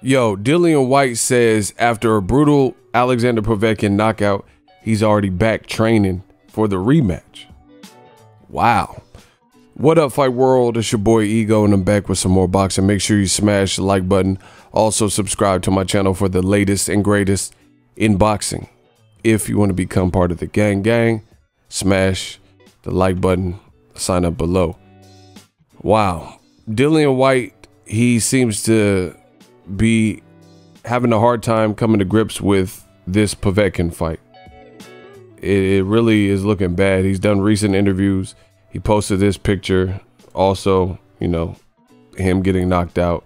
Yo, Dillian Whyte says after a brutal Alexander Povetkin knockout, he's already back training for the rematch. Wow. What up, Fight World? It's your boy Ego, and I'm back with some more boxing. Make sure you smash the like button. Also, subscribe to my channel for the latest and greatest in boxing. If you want to become part of the gang, smash the like button. Sign up below. Wow. Dillian Whyte, he seems to be having a hard time coming to grips with this Povetkin fight. It really is looking bad. He's done recent interviews. He posted this picture also, you know, him getting knocked out.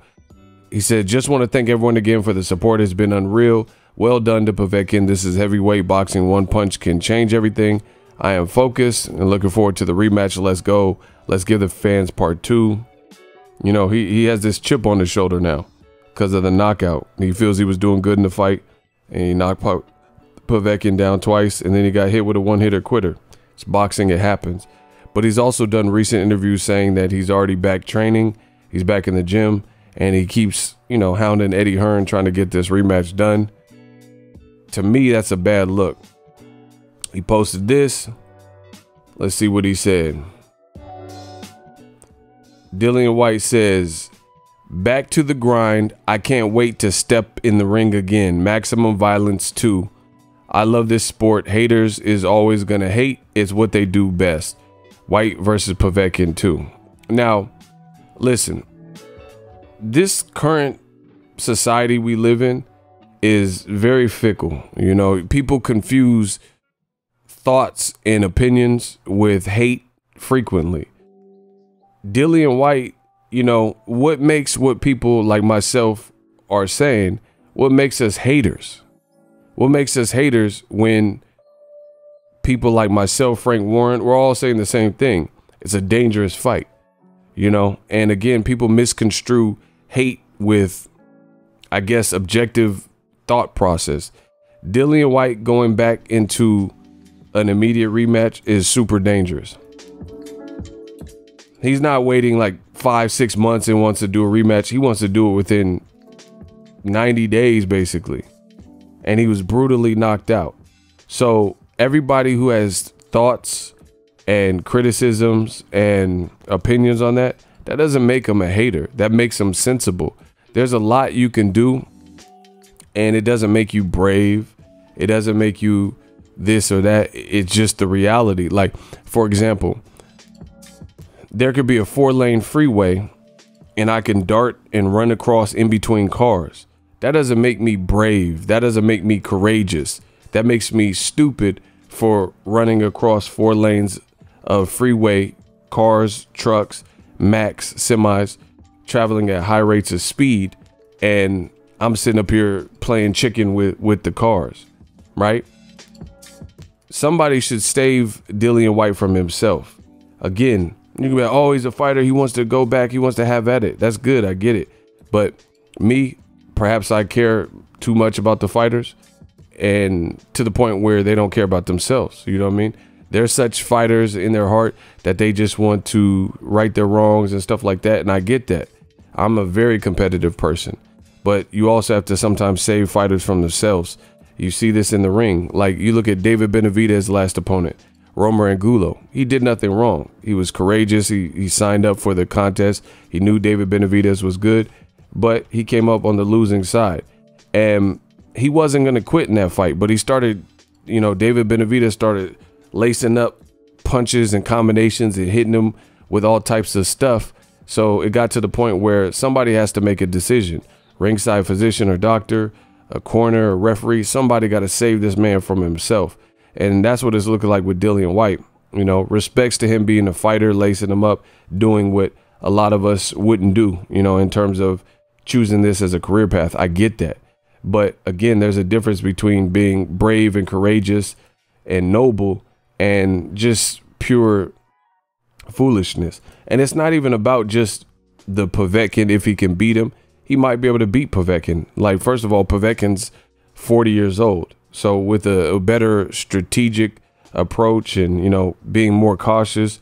He said, just want to thank everyone again for the support. It's been unreal. Well done to Povetkin. This is heavyweight boxing. One punch can change everything. I am focused and looking forward to the rematch. Let's go. Let's give the fans part 2. You know, he has this chip on his shoulder now because of the knockout. He feels he was doing good in the fight, and he knocked Povetkin down twice, and then he got hit with a one-hitter quitter. It's boxing. It happens. But he's also done recent interviews saying that he's already back training. He's back in the gym, and he keeps, you know, hounding Eddie Hearn trying to get this rematch done. To me, that's a bad look. He posted this. Let's see what he said. Dillian Whyte says, back to the grind. I can't wait to step in the ring again. Maximum violence too. I love this sport. Haters is always going to hate. It's what they do best. Whyte versus Povetkin too. Now, listen, this current society we live in is very fickle. You know, people confuse thoughts and opinions with hate frequently. Dillian Whyte, you know, what makes what people like myself are saying, what makes us haters? What makes us haters when people like myself, Frank Warren, we're all saying the same thing. It's a dangerous fight, you know? And again, people misconstrue hate with, I guess, objective thought process. Dillian Whyte going back into an immediate rematch is super dangerous. He's not waiting like 5-6 months and wants to do a rematch. He wants to do it within 90 days, basically. And he was brutally knocked out. So everybody who has thoughts and criticisms and opinions on that, that doesn't make him a hater. That makes him sensible. There's a lot you can do, and it doesn't make you brave. It doesn't make you this or that. It's just the reality. Like, for example, there could be a 4-lane freeway and I can dart and run across in between cars. That doesn't make me brave. That doesn't make me courageous. That makes me stupid for running across 4 lanes of freeway, cars, trucks, Max, semis, traveling at high rates of speed. And I'm sitting up here playing chicken with the cars, right? Somebody should save Dillian Whyte from himself. Again, you can be like, oh, he's a fighter. He wants to go back. He wants to have at it. That's good. I get it. But me, perhaps I care too much about the fighters, and to the point where they don't care about themselves. You know what I mean? They're such fighters in their heart that they just want to right their wrongs and stuff like that. And I get that. I'm a very competitive person, but you also have to sometimes save fighters from themselves. You see this in the ring. Like, you look at David Benavidez's last opponent, Romer Angulo. He did nothing wrong. He was courageous. He signed up for the contest. He knew David Benavidez was good, but he came up on the losing side. And he wasn't going to quit in that fight, but he started, you know, David Benavidez started lacing up punches and combinations and hitting him with all types of stuff. So it got to the point where somebody has to make a decision. Ringside physician or doctor, a corner, a referee, somebody got to save this man from himself. And that's what it's looking like with Dillian Whyte. You know, respects to him being a fighter, lacing him up, doing what a lot of us wouldn't do, you know, in terms of choosing this as a career path. I get that. But again, there's a difference between being brave and courageous and noble and just pure foolishness. And it's not even about just the Povetkin. If he can beat him, he might be able to beat Povetkin. Like, first of all, Povetkin's 40 years old. So with a better strategic approach and, you know, being more cautious,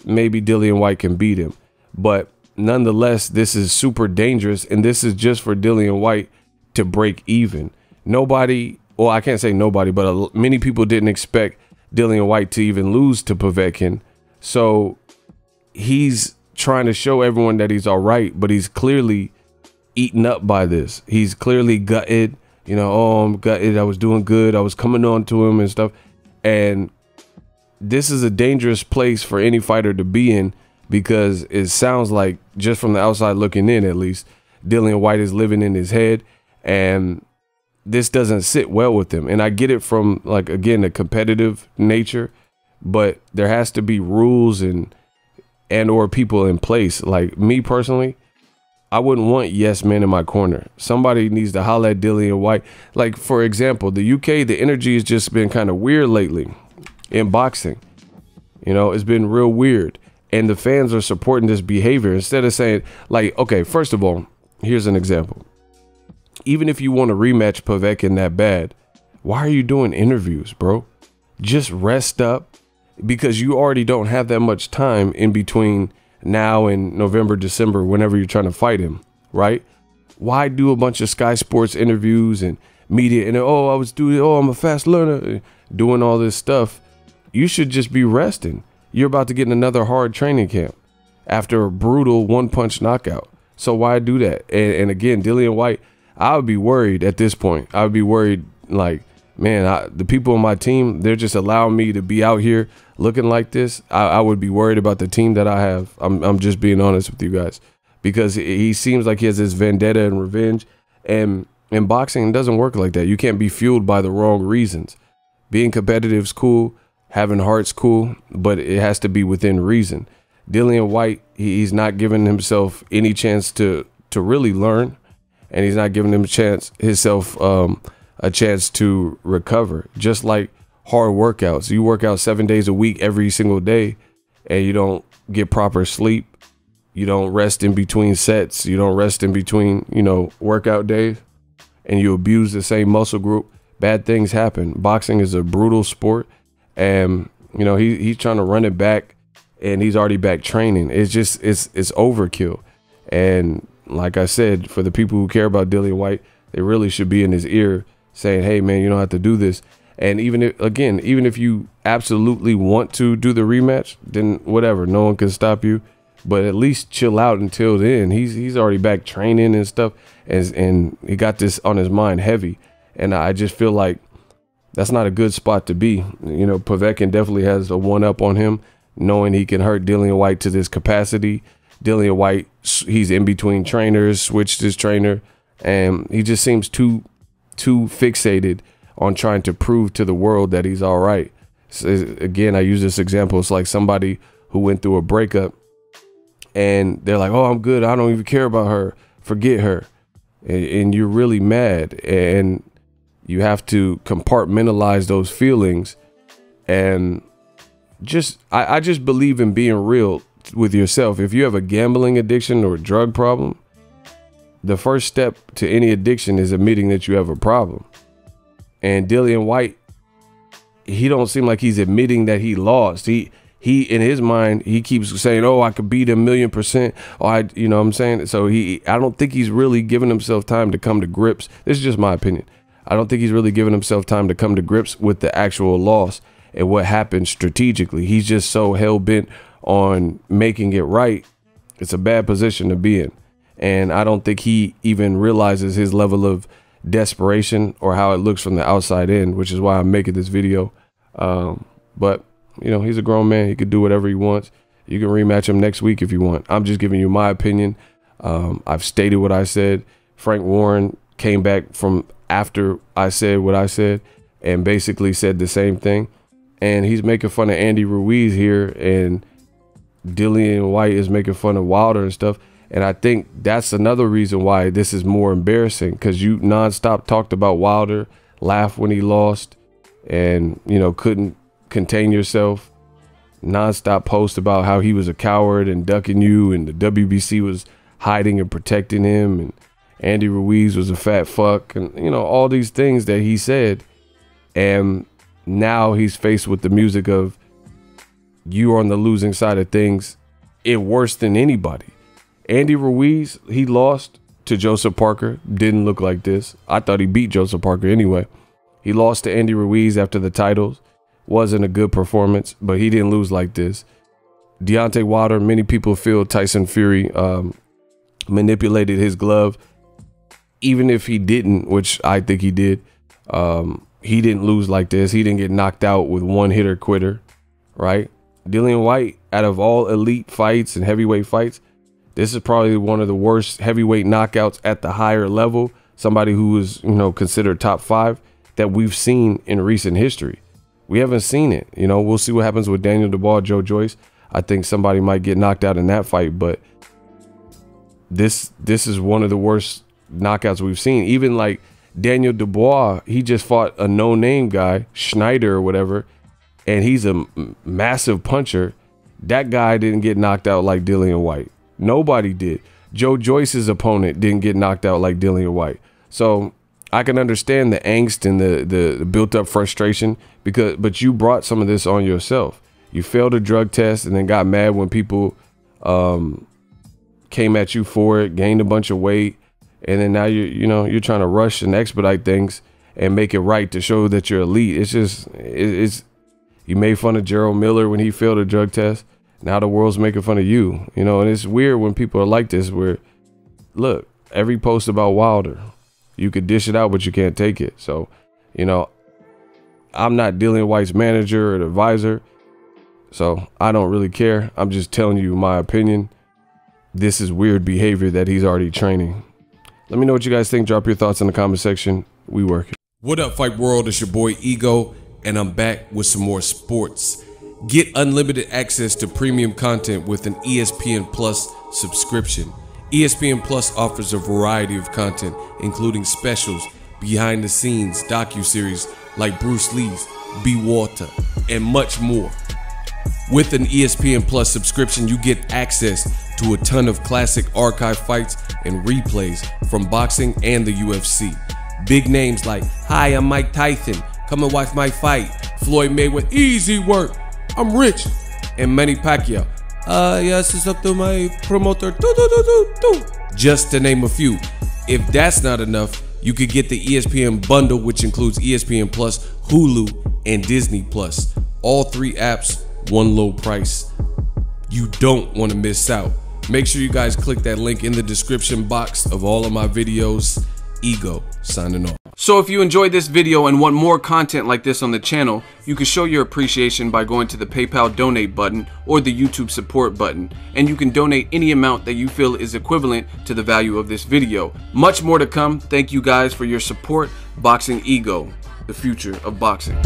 maybe Dillian Whyte can beat him. But nonetheless, this is super dangerous. And this is just for Dillian Whyte to break even. Nobody, well, I can't say nobody, but many people didn't expect Dillian Whyte to even lose to Povetkin. So he's trying to show everyone that he's all right, but he's clearly eaten up by this. He's clearly gutted, you know, oh, I'm gutted. I was doing good. I was coming on to him and stuff. And this is a dangerous place for any fighter to be in, because it sounds like, just from the outside looking in at least, Dillian Whyte is living in his head, and this doesn't sit well with him. And I get it from, like, again, a competitive nature, but there has to be rules and or people in place. Like me personally, I wouldn't want yes men in my corner. Somebody needs to holler at Dillian Whyte. Like, for example, the UK, the energy has just been kind of weird lately in boxing. You know, it's been real weird. And the fans are supporting this behavior instead of saying, like, okay, first of all, here's an example. Even if you want to rematch Povetkin that bad, why are you doing interviews, bro? Just rest up, because you already don't have that much time in between now and November, December, whenever you're trying to fight him, right? Why do a bunch of Sky Sports interviews and media and, oh, I'm a fast learner, doing all this stuff? You should just be resting. You're about to get in another hard training camp after a brutal one-punch knockout. So why do that? And again, Dillian Whyte, I would be worried at this point. I would be worried, like, man, the people on my team, they're just allowing me to be out here looking like this. I would be worried about the team that I have. I'm just being honest with you guys, because he seems like he has this vendetta and revenge. And in boxing, it doesn't work like that. You can't be fueled by the wrong reasons. Being competitive is cool. Having heart's cool, but it has to be within reason. Dillian Whyte, he's not giving himself any chance to really learn, and he's not giving himself a chance to recover. Just like hard workouts, you work out 7 days a week every single day, and you don't get proper sleep. You don't rest in between sets. You don't rest in between, you know, workout days, and you abuse the same muscle group. Bad things happen. Boxing is a brutal sport. And, you know, he's trying to run it back, and he's already back training. It's just, it's overkill. And like I said, for the people who care about Dillian Whyte, they really should be in his ear saying, hey, man, you don't have to do this. And even if you absolutely want to do the rematch, then whatever, no one can stop you. But at least chill out until then. He's already back training and stuff, and he got this on his mind heavy. And I just feel like that's not a good spot to be. You know, Povetkin definitely has a one-up on him, knowing he can hurt Dillian Whyte to this capacity. Dillian Whyte, he's in between trainers, switched his trainer, and he just seems too fixated on trying to prove to the world that he's all right. So, again, I use this example. It's like somebody who went through a breakup, and they're like, oh, I'm good. I don't even care about her. Forget her. And you're really mad, and you have to compartmentalize those feelings. And I just believe in being real with yourself. If you have a gambling addiction or a drug problem, the first step to any addiction is admitting that you have a problem. And Dillian Whyte, he don't seem like he's admitting that he lost. He in his mind, he keeps saying, oh, I could beat 1,000,000%. Oh, you know what I'm saying? So I don't think he's really giving himself time to come to grips. This is just my opinion. I don't think he's really giving himself time to come to grips with the actual loss and what happened strategically. He's just so hell-bent on making it right. It's a bad position to be in. And I don't think he even realizes his level of desperation or how it looks from the outside in, which is why I'm making this video. But, you know, he's a grown man. He could do whatever he wants. You can rematch him next week if you want. I'm just giving you my opinion. I've stated what I said. Frank Warren came back from after I said what I said and basically said the same thing. And he's making fun of Andy Ruiz here, and Dillian Whyte is making fun of Wilder and stuff. And I think that's another reason why this is more embarrassing, because you nonstop talked about Wilder, laughed when he lost, and, you know, couldn't contain yourself. Nonstop post about how he was a coward and ducking you, and the WBC was hiding and protecting him, and Andy Ruiz was a fat fuck, and, you know, all these things that he said. And now he's faced with the music of you are on the losing side of things. It worse than anybody. Andy Ruiz, he lost to Joseph Parker. Didn't look like this. I thought he beat Joseph Parker anyway. He lost to Andy Ruiz after the titles. Wasn't a good performance, but he didn't lose like this. Deontay Wilder, many people feel Tyson Fury manipulated his glove. Even if he didn't, which I think he did, he didn't lose like this. He didn't get knocked out with one hitter quitter, right? Dillian Whyte, out of all elite fights and heavyweight fights, this is probably one of the worst heavyweight knockouts at the higher level. Somebody who is, you know, considered top 5 that we've seen in recent history. We haven't seen it. You know, we'll see what happens with Daniel Dubois, Joe Joyce. I think somebody might get knocked out in that fight, but this is one of the worst knockouts we've seen. Even like Daniel Dubois, he just fought a no-name guy, Schneider or whatever, and he's a massive puncher. That guy didn't get knocked out like Dillian Whyte. Nobody did. Joe Joyce's opponent didn't get knocked out like Dillian Whyte. So I can understand the angst and the built-up frustration, but you brought some of this on yourself. You failed a drug test and then got mad when people came at you for it, gained a bunch of weight, and then now you're trying to rush and expedite things and make it right to show that you're elite. It's just you made fun of Gerald Miller when he failed a drug test. Now the world's making fun of you, you know, and it's weird when people are like this, where look, every post about Wilder, you could dish it out, but you can't take it. So, you know, I'm not Dillian Whyte's manager or advisor, so I don't really care. I'm just telling you my opinion. This is weird behavior that he's already training. Let me know what you guys think. Drop your thoughts in the comment section. We work it. What up, Fight World? It's your boy Ego, and I'm back with some more sports. Get unlimited access to premium content with an ESPN Plus subscription. ESPN Plus offers a variety of content, including specials, behind the scenes, docuseries like Bruce Lee's Be Water, and much more. With an ESPN Plus subscription, you get access to a ton of classic archive fights and replays from boxing and the UFC. Big names like, "Hi, I'm Mike Tyson. Come and watch my fight." Floyd Mayweather, "Easy work. I'm rich." And Manny Pacquiao, "Yes, it's up to my promoter. Just to name a few. If that's not enough, you could get the ESPN bundle, which includes ESPN Plus, Hulu, and Disney Plus. All 3 apps, one low price. You don't want to miss out. Make sure you guys click that link in the description box of all of my videos. Ego, signing off. So if you enjoyed this video and want more content like this on the channel, you can show your appreciation by going to the PayPal donate button or the YouTube support button, and you can donate any amount that you feel is equivalent to the value of this video. Much more to come. Thank you guys for your support. Boxing Ego, the future of boxing.